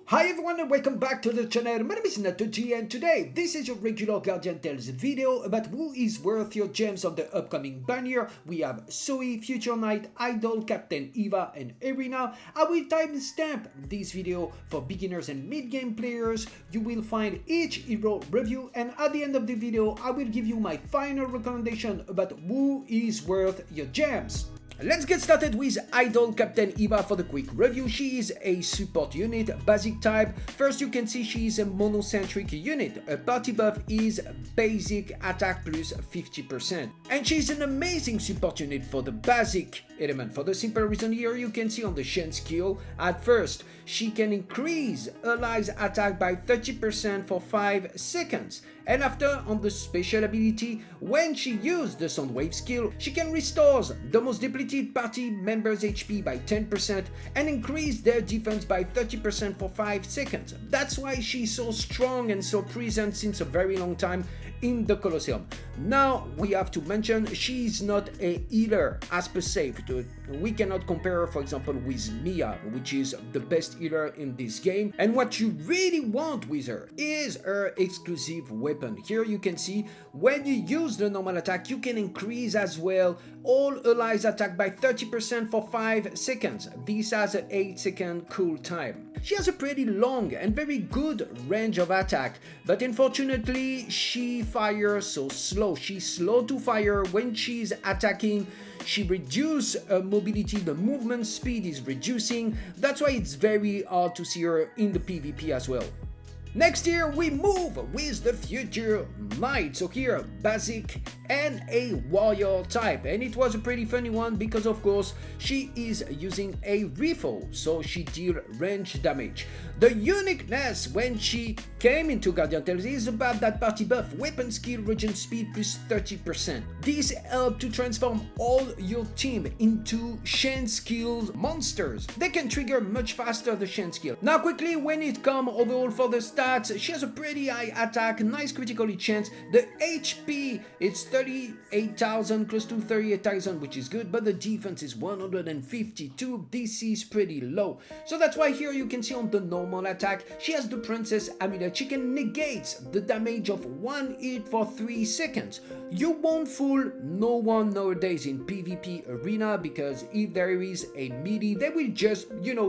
Hi everyone and welcome back to the channel. My name is NATOJI and today this is your regular Guardian Tales video about who is worth your gems on the upcoming banner. We have Sohee, Future Knight, Idol, Captain EVA and Erina. I will timestamp this video for beginners and mid-game players. You will find each hero review and at the end of the video I will give you my final recommendation about who is worth your gems. Let's get started with Idol Captain EVA for the quick review. She is a support unit, basic type. First you can see she is a monocentric unit. Her party buff is basic attack plus 50%. And she's an amazing support unit for the basic element. For the simple reason here you can see on the Shen skill, at first she can increase allies attack by 30% for 5 seconds. And after, on the special ability, when she uses the Soundwave skill, she can restore the most depleted party members' HP by 10% and increase their defense by 30% for 5 seconds. That's why she's so strong and so present since a very long time in the Colosseum. Now we have to mention she's not a healer as per se. We cannot compare her, for example, with Mia, which is the best healer in this game. And what you really want with her is her exclusive weapon. Here you can see when you use the normal attack, you can increase as well all allies attack by 30% for 5 seconds. This has an 8-second cool time. She has a pretty long and very good range of attack, but unfortunately she fires so slow. She's slow to fire. When she's attacking, she reduces her mobility, the movement speed is reducing. That's why it's very hard to see her in the PvP as well. Next here we move with the Future Knight. So here basic and a warrior type, and it was a pretty funny one because of course she is using a rifle, so she deals range damage. The uniqueness when she came into Guardian Tales is about that party buff, weapon skill regen speed plus 30%. This helps to transform all your team into Shen skills monsters. They can trigger much faster the Shen skill. Now quickly when it comes overall for the stats, she has a pretty high attack, nice critical hit chance. The HP it's 38,000, close to 38,000, which is good, but the defense is 152. This is pretty low. So that's why here you can see on the normal attack, she has the Princess Amulet. She can negate the damage of 1 hit for 3 seconds. You won't fool no one nowadays in PvP arena, because if there is a melee, they will just,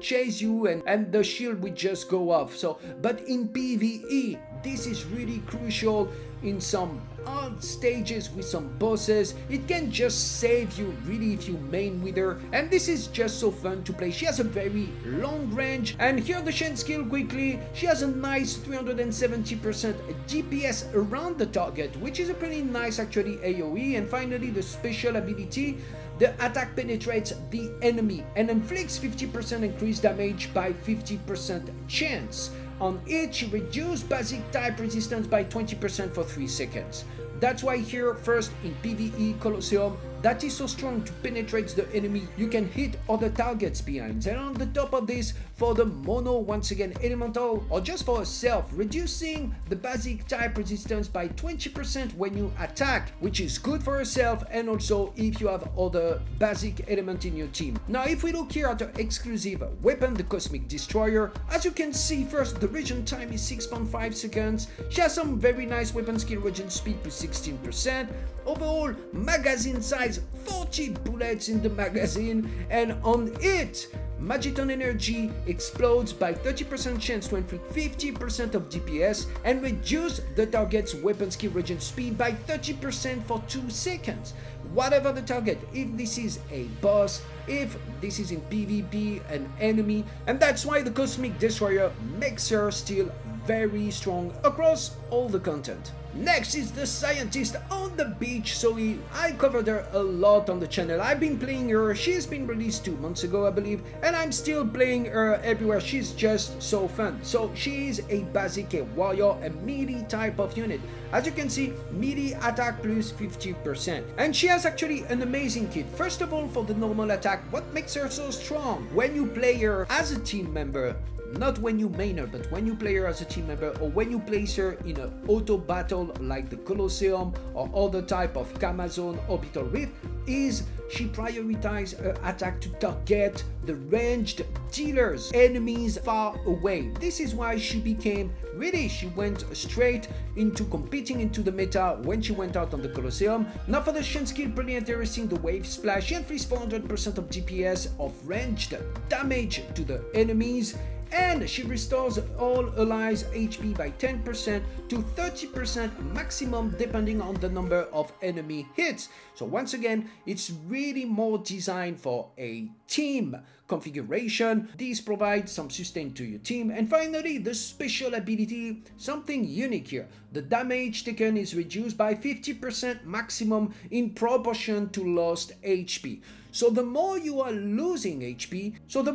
chase you and the shield will just go off. So, but in PvE, this is really crucial. In some hard stages with some bosses, it can just save you really if you main with her, and this is just so fun to play. She has a very long range, and here the Shen skill quickly, she has a nice 370% DPS around the target, which is a pretty nice actually AoE. And finally the special ability, the attack penetrates the enemy and inflicts 50% increased damage by 50% chance. On it, she reduced basic type resistance by 20% for 3 seconds. That's why here, first in PvE Colosseum, that is so strong to penetrate the enemy, you can hit other targets behind. And on the top of this, for the mono, once again elemental, or just for herself, reducing the basic type resistance by 20% when you attack, which is good for herself and also if you have other basic element in your team. Now if we look here at her exclusive weapon, the Cosmic Destroyer, as you can see, first the regen time is 6.5 seconds. She has some very nice weapon skill regen speed plus 16%. Overall magazine size 40 bullets in the magazine, and on it Magiton energy explodes by 30% chance to inflict 50% of DPS and reduce the target's weapon skill regen speed by 30% for 2 seconds. Whatever the target, if this is a boss, if this is in PvP, an enemy, and that's why the Cosmic Destroyer makes her still very strong across all the content. Next is the Scientist on the Beach, Sohee. I covered her a lot on the channel. I've been playing her. She's been released 2 months ago, I believe, and I'm still playing her everywhere. She's just so fun. So she is a basic, a warrior, a melee type of unit. As you can see, melee attack plus 50%. And she has actually an amazing kit. First of all, for the normal attack, what makes her so strong? When you play her as a team member, not when you main her, but when you play her as a team member, or when you place her in an auto battle like the Colosseum or other type of Camazone Orbital Rift, is she prioritizes her attack to target the ranged dealers, enemies far away. This is why she became she went straight into competing into the meta when she went out on the Colosseum. Now for the Shen skill, pretty interesting, the Wave Splash. She inflicts 400% of DPS of ranged damage to the enemies, and she restores all allies HP by 10% to 30% maximum depending on the number of enemy hits. So once again, it's really more designed for a team configuration. These provide some sustain to your team. And finally, the special ability, something unique here. The damage taken is reduced by 50% maximum in proportion to lost HP. So the more you are losing HP, the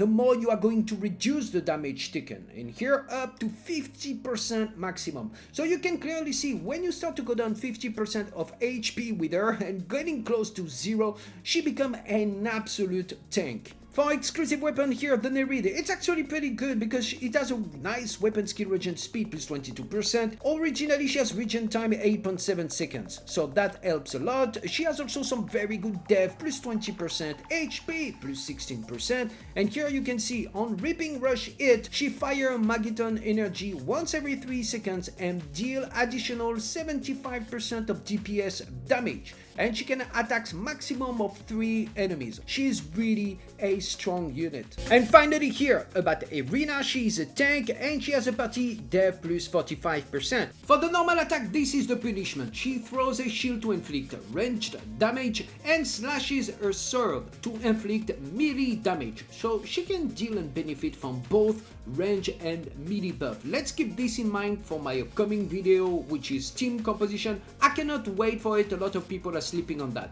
more you are going to reduce the damage taken. And here up to 50% maximum. So you can clearly see when you start to go down 50% of HP with her and getting close to zero, she becomes an absolute tank. For exclusive weapon here, the Neride, it's actually pretty good because it has a nice weapon skill regen speed plus 22%. Originally, she has regen time 8.7 seconds, so that helps a lot. She has also some very good dev, plus 20%, HP, plus 16%. And here you can see on Ripping Rush Hit, she fire Magiton energy once every 3 seconds and deal additional 75% of DPS damage. And she can attack maximum of 3 enemies. She is really a strong unit. And finally here, about Erina, she is a tank and she has a party dev plus 45%. For the normal attack, this is the punishment. She throws a shield to inflict ranged damage and slashes her sword to inflict melee damage. So she can deal and benefit from both range and melee buff. Let's keep this in mind for my upcoming video, which is team composition. I cannot wait for it. A lot of people are sleeping on that.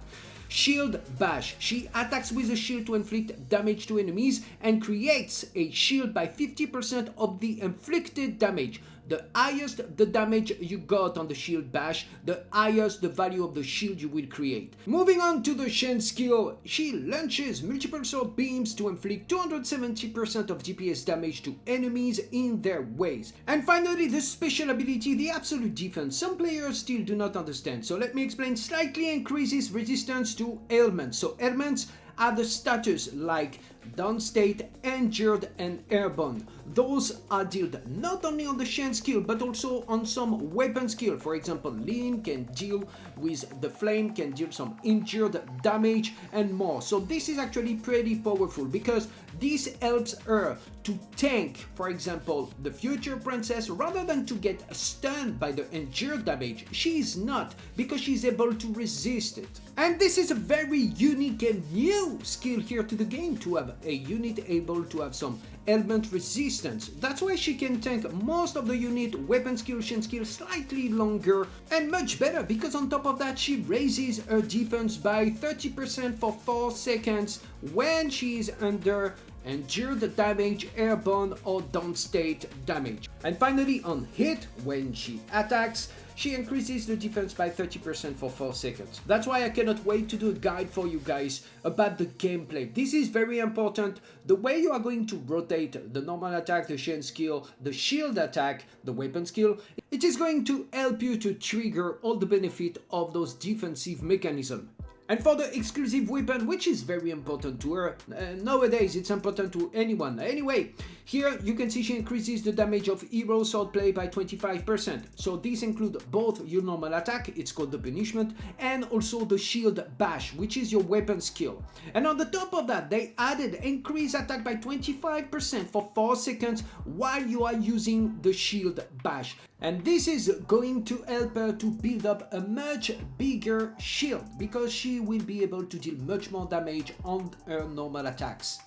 Shield Bash. She attacks with a shield to inflict damage to enemies and creates a shield by 50% of the inflicted damage. The highest the damage you got on the Shield Bash, the highest the value of the shield you will create. Moving on to the Shen skill, she launches multiple sword beams to inflict 270% of DPS damage to enemies in their ways. And finally, the special ability, the absolute defense. Some players still do not understand, so let me explain. Slightly increases resistance to ailments. So ailments are the status like downstate, injured, and airborne. Those are dealt not only on the Shen skill but also on some weapon skill. For example, Lean can deal with the flame, can deal some injured damage and more. So this is actually pretty powerful because this helps her to tank, for example, the future princess rather than to get stunned by the injured damage. She is not, because she's able to resist it. And this is a very unique and new skill here to the game, to have a unit able to have some element resistance. That's why she can tank most of the unit, weapon skill, Shen skill slightly longer and much better, because on top of that she raises her defense by 30% for 4 seconds when she is under injured damage, airborne or downstate damage. And finally on hit, when she attacks, she increases the defense by 30% for 4 seconds. That's why I cannot wait to do a guide for you guys about the gameplay. This is very important. The way you are going to rotate the normal attack, the Shen skill, the shield attack, the weapon skill, it is going to help you to trigger all the benefit of those defensive mechanisms. And for the exclusive weapon, which is very important to her, nowadays it's important to anyone. Anyway, here you can see she increases the damage of hero swordplay by 25%. So these include both your normal attack, it's called the punishment, and also the shield bash, which is your weapon skill. And on the top of that, they added increase attack by 25% for 4 seconds while you are using the shield bash. And this is going to help her to build up a much bigger shield, because she will be able to deal much more damage on her normal attacks.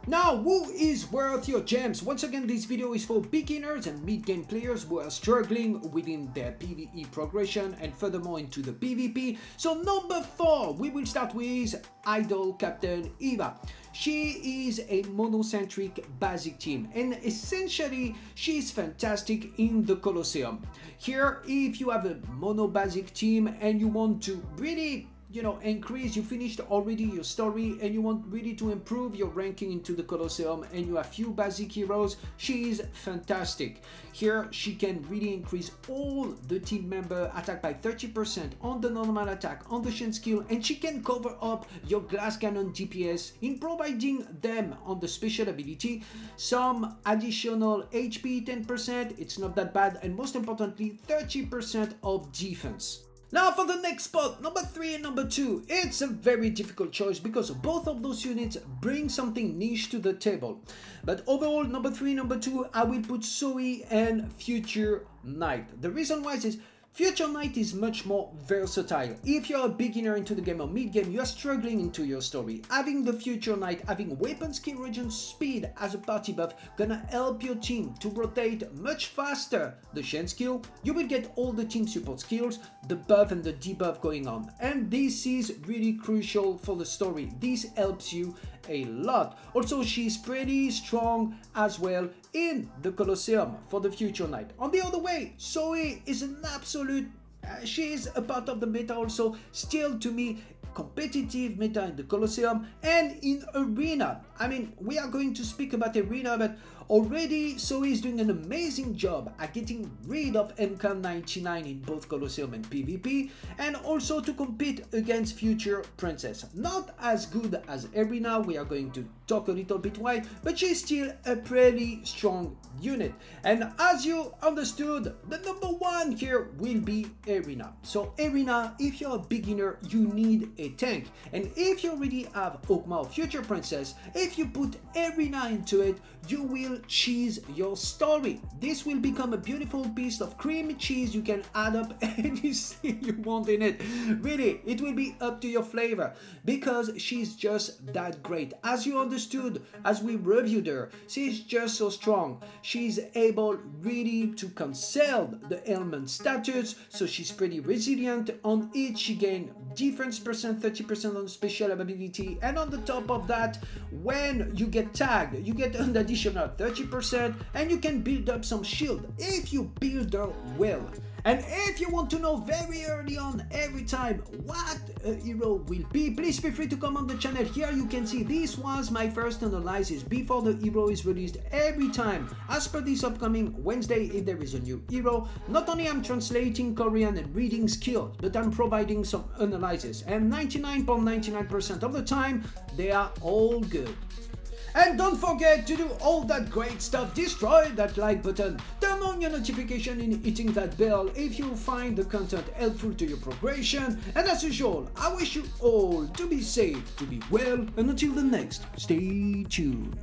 Now, who is worth your gems? Once again, this video is for beginners and mid-game players who are struggling within their PvE progression and furthermore into the PvP. So number 4, we will start with Idol Captain EVA. She is a monocentric basic team and essentially she is fantastic in the Colosseum. Here, if you have a mono basic team and you want to really increase, you finished already your story and you want really to improve your ranking into the Colosseum and you have few basic heroes, she is fantastic. Here she can really increase all the team member attack by 30% on the normal attack, on the chain skill, and she can cover up your glass cannon DPS in providing them on the special ability some additional HP 10%, it's not that bad, and most importantly 30% of defense. Now for the next spot, number 3 and number 2, it's a very difficult choice because both of those units bring something niche to the table. But overall, number 3 and number 2, I will put Sohee and Future Knight. The reason why is Future Knight is much more versatile. If you're a beginner into the game or mid-game, you are struggling into your story. Having the Future Knight, having weapon skill regen speed as a party buff, gonna help your team to rotate much faster. The chain skill, you will get all the team support skills, the buff and the debuff going on. And this is really crucial for the story. This helps you a lot. Also, she's pretty strong as well in the Colosseum for the Future Knight. On the other way, Sohee is an absolute she is a part of the meta also, still to me competitive meta in the Colosseum and in Erina. I mean, we are going to speak about Erina, but already Sohee is doing an amazing job at getting rid of MK99 in both Colosseum and PvP, and also to compete against future Princess. Not as good as Erina, we are going to talk a little bit why, but she's still a pretty strong unit. And as you understood, the number 1 here will be Erina. So Erina, if you're a beginner, you need a tank. And if you already have Okma or Future Princess, if you put Erina into it, you will cheese your story. This will become a beautiful piece of cream cheese. You can add up anything you want in it. Really, it will be up to your flavor because she's just that great. As you understood, as we reviewed her, she's just so strong. She's able really to cancel the ailment status, so she's pretty resilient. On it, she gained defense percent, 30% on special ability, and on the top of that, when you get tagged, you get an additional 30%, and you can build up some shield if you build her well. And if you want to know very early on, every time, what a hero will be, please feel free to come on the channel. Here you can see this was my first analysis before the hero is released every time. As per this upcoming Wednesday, if there is a new hero, not only I'm translating Korean and reading skills, but I'm providing some analysis. And 99.99% of the time, they are all good. And don't forget to do all that great stuff. Destroy that like button, turn on your notification and hitting that bell if you find the content helpful to your progression. And as usual, I wish you all to be safe, to be well, and until the next, stay tuned.